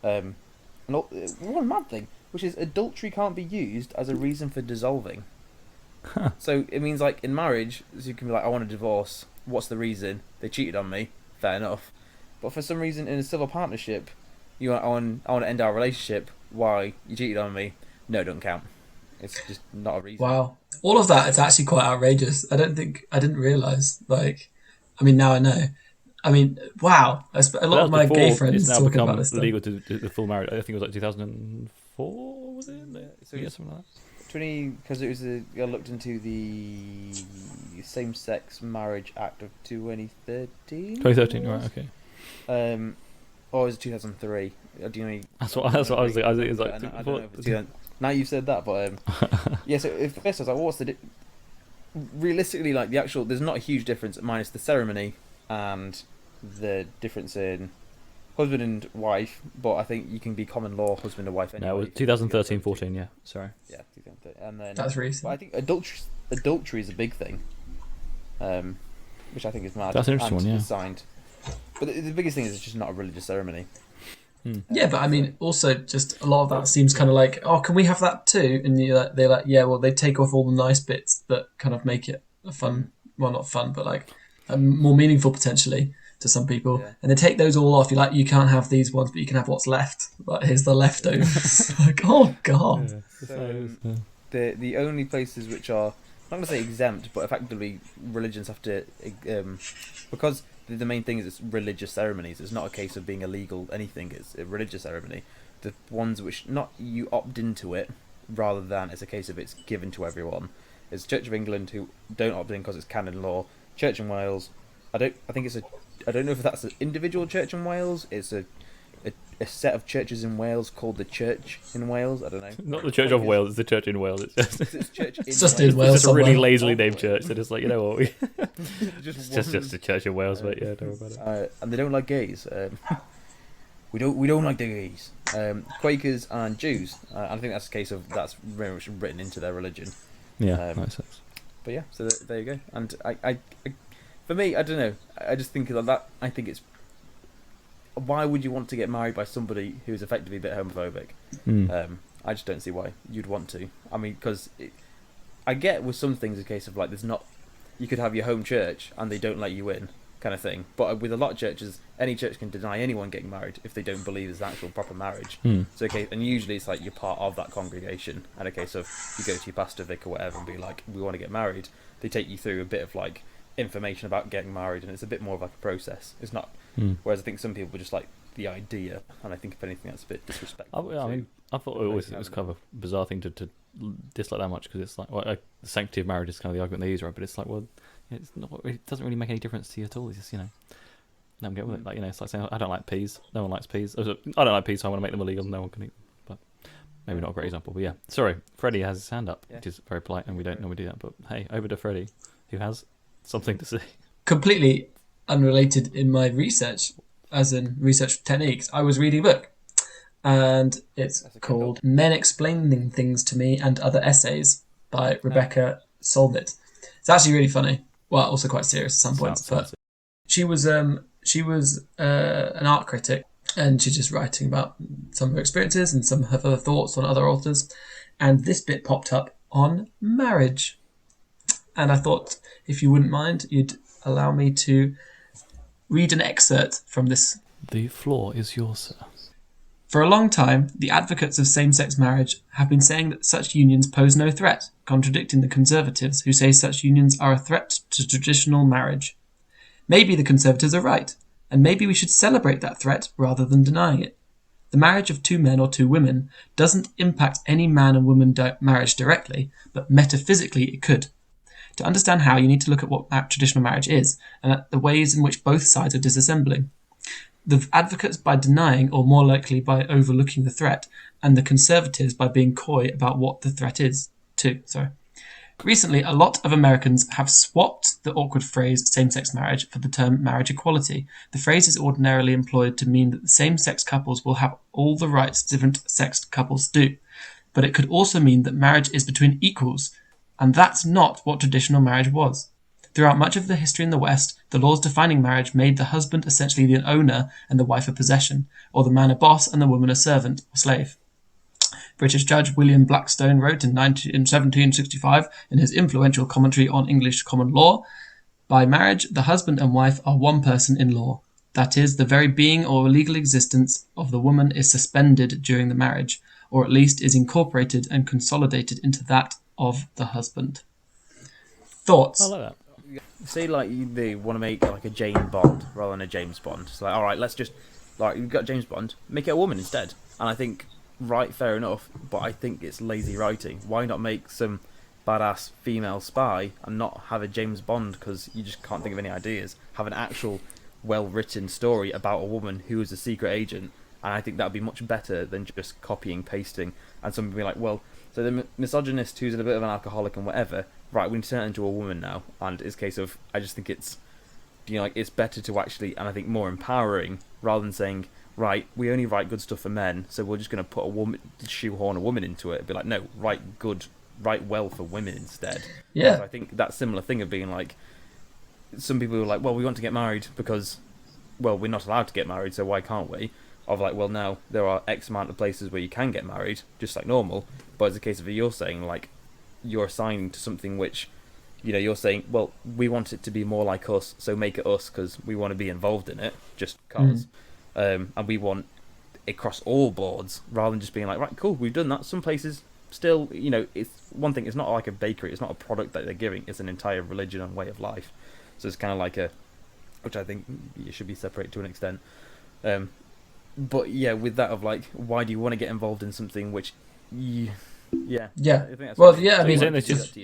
One mad thing, which is adultery can't be used as a reason for dissolving. So it means, like, in marriage, so you can be like, I want a divorce. What's the reason? They cheated on me. Fair enough. But for some reason, in a civil partnership, I want to end our relationship. Why? You cheated on me. No, it doesn't count. It's just not a reason. Wow. All of that is actually quite outrageous. I didn't realise. Like, I mean, now I know. I mean, wow. A lot of my gay friends it's now talk become about this stuff. legal to do the full marriage. I think it was like 2004, was it? So Yeah, something like that. Because it was I looked into the same-sex marriage act of 2013. 2013, right? Okay. Or was it 2003? Do you know? That's what I was thinking. I think it was like. I don't know if it's 2000. Now you've said that, but yeah. So at first I was like, what's the realistically, like the actual? There's not a huge difference minus the ceremony and the difference in husband and wife. But I think you can be common law husband and wife anyway. No, it was 2013, 14. Yeah, sorry. Yeah, 2013. And then That's recent. But I think adultery is a big thing, which I think is mad. That's an interesting and one, yeah. it's signed. But the biggest thing is it's just not a religious ceremony. Yeah, but I mean, also just a lot of that seems kind of like, oh, can we have that too? And they're like, yeah, well, they take off all the nice bits that kind of make it a fun, well, not fun, but like more meaningful potentially to some people. Yeah. And they take those all off. You're like, you can't have these ones, but you can have what's left. Like, here's the leftovers. Like, oh god. So, the only places which are, I'm not going to say exempt, but effectively religions have to, because the main thing is it's religious ceremonies. It's not a case of being illegal anything. It's a religious ceremony. The ones which not you opt into it, rather than it's a case of it's given to everyone, is Church of England who don't opt in because it's canon law. Church in Wales, I don't know if that's an individual church in Wales. It's a set of churches in Wales called the Church in Wales. I don't know. Not the Church of Wales. It's the Church in Wales. It's just. It's church in It's just Wales. in Wales It's just a really somewhere. lazily named church. They're just like, you know what? Just It's just the Church in Wales, but yeah, don't worry about it. And they don't like gays. We don't like the gays. Quakers and Jews. I think that's a case of that's very much written into their religion. Yeah, makes sense. But yeah, so there you go. And I for me, I don't know. I just think of that. I think it's why would you want to get married by somebody who is effectively a bit homophobic? I just don't see why you'd want to. I mean, because I get with some things a case of like there's not. You could have your home church and they don't let you in, kind of thing. But with a lot of churches, any church can deny anyone getting married if they don't believe there's actual proper marriage. So and usually it's like you're part of that congregation, and a case of you go to your pastor, vic, or whatever, and be like, we want to get married. They take you through a bit of like information about getting married, and it's a bit more of like a process. It's not. Whereas I think some people just like the idea, and I think if anything that's a bit disrespectful. I mean, I thought it was kind of a bizarre thing to dislike that much, because it's like, well, the sanctity of marriage is kind of the argument they use, right? But it's like, well, it's not. It doesn't really make any difference to you at all. It's just, let them get with it. Like, it's like saying, I don't like peas. No one likes peas. I don't like peas, so I want to make them illegal. No one can eat them. But maybe not a great example. But yeah, sorry, Freddie has his hand up, which is very polite, and we don't normally do that. But hey, over to Freddie, who has something to say. Completely unrelated in my research, as in research techniques. I was reading a book, and it's called Men Explaining Things to Me and Other Essays by Rebecca Solnit. It's actually really funny. Well, also quite serious at some points. But she was an art critic, and she's just writing about some of her experiences and some of her thoughts on other authors. And this bit popped up on marriage. And I thought, if you wouldn't mind, you'd allow me to read an excerpt from this. The floor is yours, sir. For a long time, the advocates of same-sex marriage have been saying that such unions pose no threat, contradicting the conservatives who say such unions are a threat to traditional marriage. Maybe the conservatives are right, and maybe we should celebrate that threat rather than denying it. The marriage of two men or two women doesn't impact any man and woman marriage directly, but metaphysically it could. To understand how, you need to look at what traditional marriage is, and at the ways in which both sides are disassembling. The advocates by denying, or more likely by overlooking the threat, and the conservatives by being coy about what the threat is, too. Recently, a lot of Americans have swapped the awkward phrase same-sex marriage for the term marriage equality. The phrase is ordinarily employed to mean that the same-sex couples will have all the rights different-sexed couples do. But it could also mean that marriage is between equals, and that's not what traditional marriage was. Throughout much of the history in the West, the laws defining marriage made the husband essentially the owner and the wife a possession, or the man a boss and the woman a servant or slave. British judge William Blackstone wrote in 1765 in his influential commentary on English common law, "By marriage, the husband and wife are one person in law. That is, the very being or legal existence of the woman is suspended during the marriage, or at least is incorporated and consolidated into that of the husband." Thoughts? I like that. say like they want to make like a Jane Bond rather than a James Bond. It's like, all right, let's just like you've got James Bond, make it a woman instead. And I think, right, fair enough, but I think it's lazy writing. Why not make some badass female spy and not have a James Bond because you just can't think of any ideas? Have an actual well-written story about a woman who is a secret agent, and I think that would be much better than just copying, pasting, and somebody be like, well, so the misogynist who's a bit of an alcoholic and whatever, right, we need to turn it into a woman now. And it's a case of, I just think it's, like, it's better to actually, and I think more empowering, rather than saying, right, we only write good stuff for men, so we're just going to put a woman, shoehorn a woman into it. Be like, no, write well for women instead. Yeah. So I think that similar thing of being like, some people are like, well, we want to get married because, well, we're not allowed to get married, so why can't we? Of like, well, now there are X amount of places where you can get married, just like normal. But it's a case of you're saying, like, you're assigning to something which, you're saying, well, we want it to be more like us, so make it us because we want to be involved in it, just cause. And we want it across all boards, rather than just being like, right, cool, we've done that. Some places still, it's one thing, it's not like a bakery, it's not a product that they're giving, it's an entire religion and way of life. So it's kind of like which I think it should be separated to an extent. But yeah, with that of like, why do you want to get involved in something which I think that's Well, yeah, I So mean, you're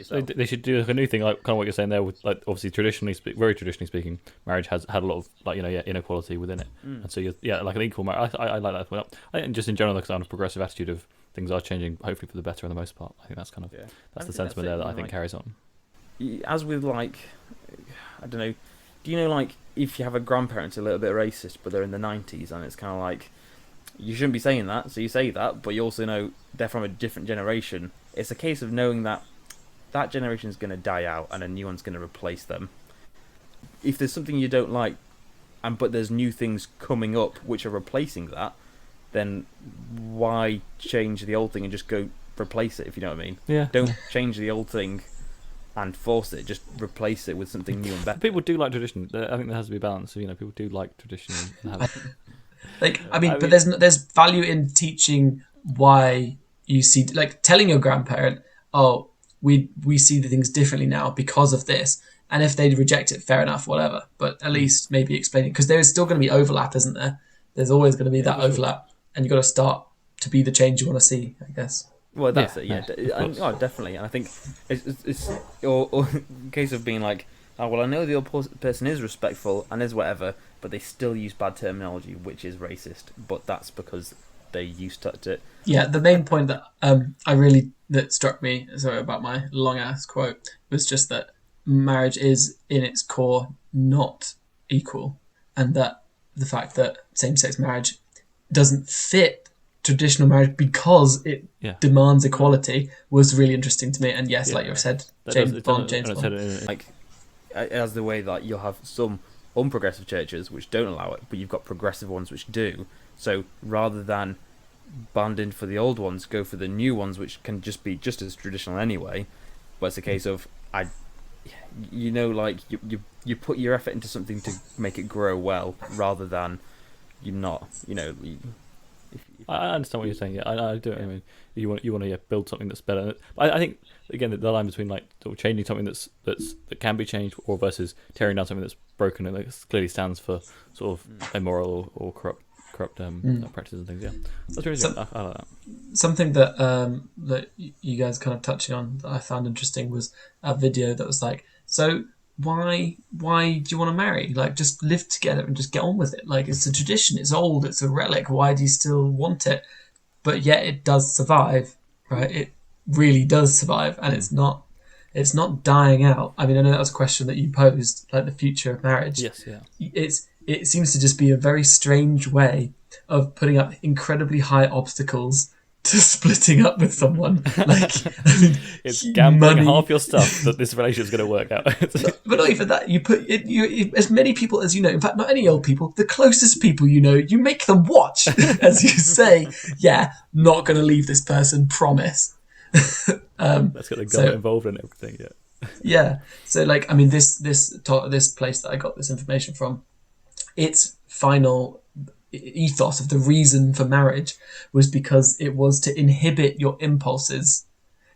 saying they should do like a new thing, like kind of what you're saying there. With like, obviously, very traditionally speaking, marriage has had a lot of like inequality within it, and so like an equal marriage. I like that point up. I think just in general, the kind of progressive attitude of things are changing, hopefully for the better, for the most part. I think that's kind of that's the sentiment there that I think carries on. As with like, I don't know, do you know like if you have a grandparent a little bit racist, but they're in the 90s, and it's kind of like, you shouldn't be saying that, so you say that, but you also know they're from a different generation. It's a case of knowing that that generation is going to die out and a new one's going to replace them. If there's something you don't like, but there's new things coming up which are replacing that, then why change the old thing and just go replace it, if you know what I mean? Yeah. Don't change the old thing and force it, just replace it with something new and better. People do like tradition. I think there has to be a balance. So, people do like tradition. And have but there's value in teaching why you see, like, telling your grandparent, oh, we see the things differently now because of this, and if they reject it, fair enough, whatever. But at least maybe explain it, because there is still going to be overlap, isn't there? There's always going to be that overlap, and you've got to start to be the change you want to see, I guess. Well, that's it, yeah. Definitely. And I think it's or in case of being like, oh, well, I know the other person is respectful and is whatever, but they still use bad terminology, which is racist. But that's because they used to it. Yeah, the main point that that struck me, sorry about my long ass quote, was just that marriage is in its core not equal, and that the fact that same-sex marriage doesn't fit traditional marriage because it demands equality was really interesting to me. And yes, like you said, James Bond. Like, as the way that you'll have some unprogressive churches which don't allow it, but you've got progressive ones which do. So rather than banding for the old ones, go for the new ones which can just be just as traditional anyway. But it's a case of you put your effort into something to make it grow well, rather than you not. I understand what you're saying. Yeah, I do. I mean, you want to build something that's better. I think again the line between like sort of changing something that can be changed, or versus tearing down something that's broken and that clearly stands for sort of immoral or corrupt practices and things. Yeah, that's really good. I like that. Something that you guys kind of touching on that I found interesting was a video that was like, so why do you want to marry? Like, just live together and just get on with it. Like, it's a tradition, it's old, it's a relic. Why do you still want it? But yet it does survive, right? It really does survive, and it's not dying out. I mean, I know that was a question that you posed, like the future of marriage. Yes, yeah. It seems to just be a very strange way of putting up incredibly high obstacles to splitting up with someone. Like, I mean, it's gambling half your stuff that this relationship's going to work out. But not even that. You put as many people as you know. In fact, not any old people. The closest people you know, you make them watch as you say, "Yeah, not going to leave this person. Promise." Let's get the government involved in everything. Yeah. Yeah. So, like, I mean, this place that I got this information from, its final ethos of the reason for marriage was because it was to inhibit your impulses.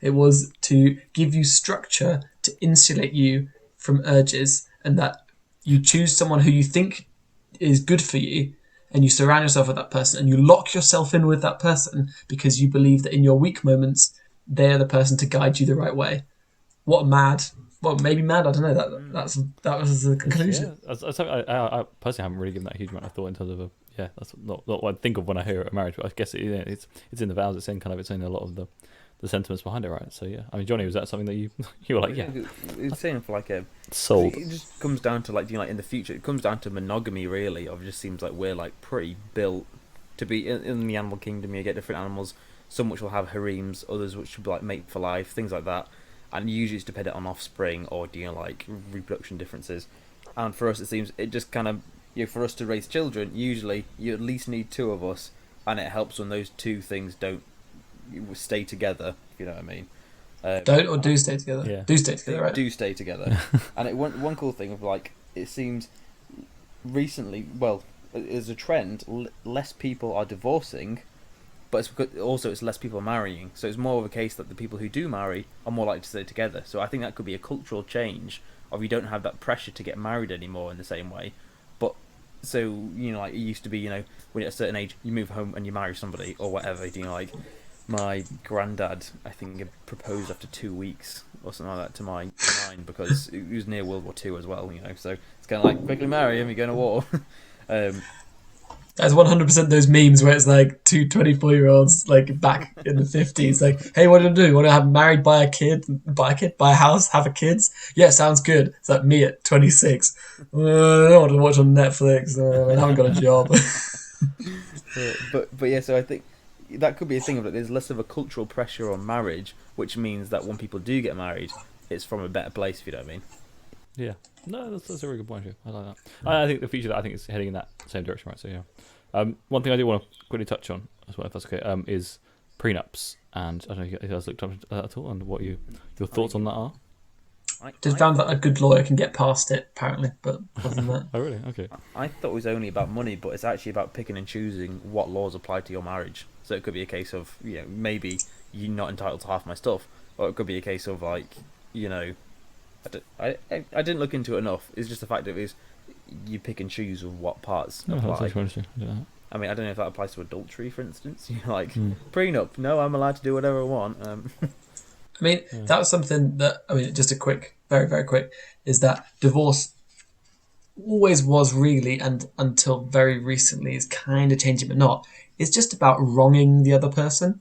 It was to give you structure to insulate you from urges, and that you choose someone who you think is good for you, and you surround yourself with that person, and you lock yourself in with that person because you believe that in your weak moments, they're the person to guide you the right way. What a mad, well, maybe mad, I don't know. That was the conclusion. Yeah, I personally haven't really given that a huge amount of thought in terms of that's not what I think of when I hear a marriage, but I guess it's in the vows, it's in a lot of the sentiments behind it, right? So yeah, I mean, Johnny, was that something that you were like, yeah, It's saying for like a sold? It just comes down to like, in the future, it comes down to monogamy really. It just seems like we're like pretty built to be in the animal kingdom. You get different animals, some which will have harems, others which will be like mate for life, things like that. And usually it's dependent on offspring or like reproduction differences. And for us, it seems it just kind of, for us to raise children, usually you at least need two of us, and it helps when those two things don't stay together. If you know what I mean. Don't or do stay together. Yeah. Do stay together, right? Do stay together. And one cool thing of like, it seems recently, well, as a trend, less people are divorcing, but it's because also it's less people marrying. So it's more of a case that the people who do marry are more likely to stay together. So I think that could be a cultural change of you don't have that pressure to get married anymore in the same way. But so like it used to be, when you're at a certain age you move home and you marry somebody or whatever. Like my granddad, I think, had proposed after 2 weeks or something like that to mine because it was near World War II as well. So it's kind of like, quickly marry him, you're going to war. That's 100% those memes where it's like two 24-year-olds like back in the 50s, like, hey, what do you do? Want to have married, buy a house, have kids? Yeah, sounds good. It's like me at 26. I don't want to watch on Netflix. I haven't got a job. But yeah, so I think that could be a thing of that. There's less of a cultural pressure on marriage, which means that when people do get married, it's from a better place. If you know what I mean. Yeah. No, that's a really good point. I like that. I think the future, I think it's heading in that same direction, right? So yeah. One thing I do want to quickly touch on as well, if that's okay, is prenups, and I don't know if you guys looked up at that at all, and what your thoughts on that are. Just found that a good lawyer can get past it, apparently, but other than that. Oh really? Okay. I thought it was only about money, but it's actually about picking and choosing what laws apply to your marriage. So it could be a case of, maybe you're not entitled to half my stuff, or it could be a case of like, I didn't look into it enough. It's just the fact that it is you pick and choose of what parts Oh, that's apply. actually interesting. I don't know. I mean, I don't know if that applies to adultery, for instance. Prenup. No, I'm allowed to do whatever I want. I mean, that was something that, just a quick, very, very quick, is that divorce always was really, and until very recently is kind of changing, but not. It's just about wronging the other person.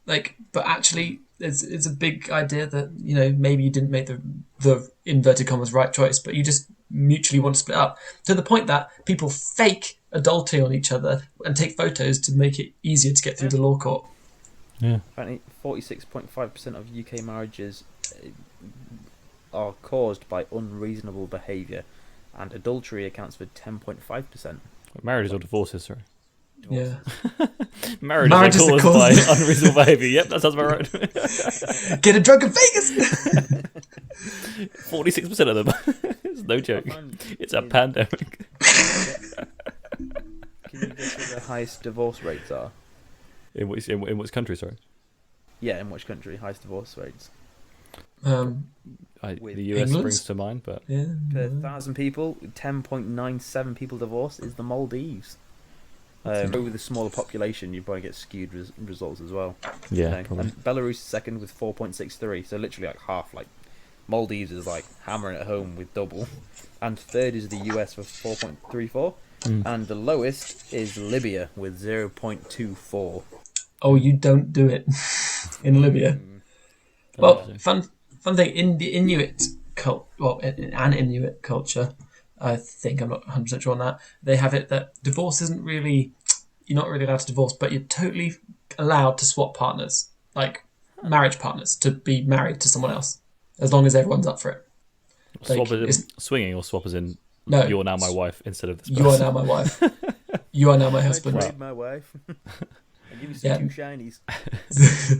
Like, but actually, it's a big idea that, maybe you didn't make the inverted commas right choice, but you just mutually want to split up. To the point that people fake adulting on each other and take photos to make it easier to get through the law court. Yeah. Apparently, 46.5% of UK marriages are caused by unreasonable behaviour, and adultery accounts for 10.5%. Marriages or divorces, sorry. Yeah. Marriage Marriage is is the caused cause. by unreasonable behaviour. Yep, that sounds about right. Get a drug in Vegas! 46% of them. It's no joke. It's a pandemic. Can you guess what the highest divorce rates are? In which country, sorry? Yeah, in which country? Highest divorce rates? The US England? springs to mind, but Yeah. Per 1,000 people, 10.97 people divorce is the Maldives. With a smaller population, you probably get skewed results as well. yeah, probably. And Belarus is second with 4.63, so literally like half. Like Maldives is like hammering it home with double, and third is the US with 4.34, and the lowest is Libya with 0.24. Oh, you don't do it in Libya. Well, fun thing, in the Inuit an Inuit culture, I think, I'm not 100% sure on that, they have it that divorce isn't really, you're not really allowed to divorce, but you're totally allowed to swap partners, like marriage partners, to be married to someone else, as long as everyone's up for it. Swap as in swinging, or swap as in No. you're now my wife instead of this You are now my wife. You are now my I husband. trade my wife. And give me some Yeah. two shinies.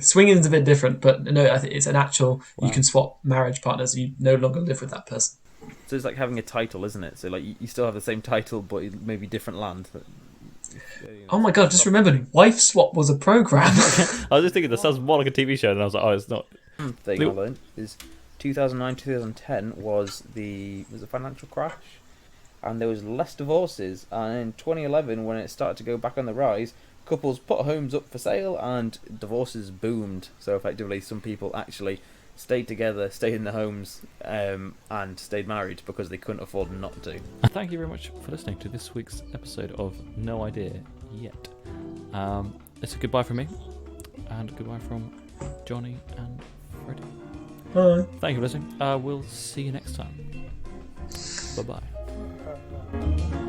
Swinging is a bit different, but no, I think it's an actual, you can swap marriage partners, you no longer live with that person. So it's like having a title, isn't it? So like you still have the same title, but it maybe different land. Oh my god, just remembered, Wife Swap was a program. I was just thinking, that sounds more like a TV show, and I was like, oh, it's not. Thing I learned is 2009, 2010 was the financial crash, and there was less divorces. And in 2011, when it started to go back on the rise, couples put homes up for sale and divorces boomed. So effectively, some people actually stayed together, stayed in their homes, and stayed married because they couldn't afford not to. Thank you very much for listening to this week's episode of No Idea Yet. It's a goodbye from me, and goodbye from Johnny and Freddie. Bye. Thank you for listening. We'll see you next time. Bye-bye.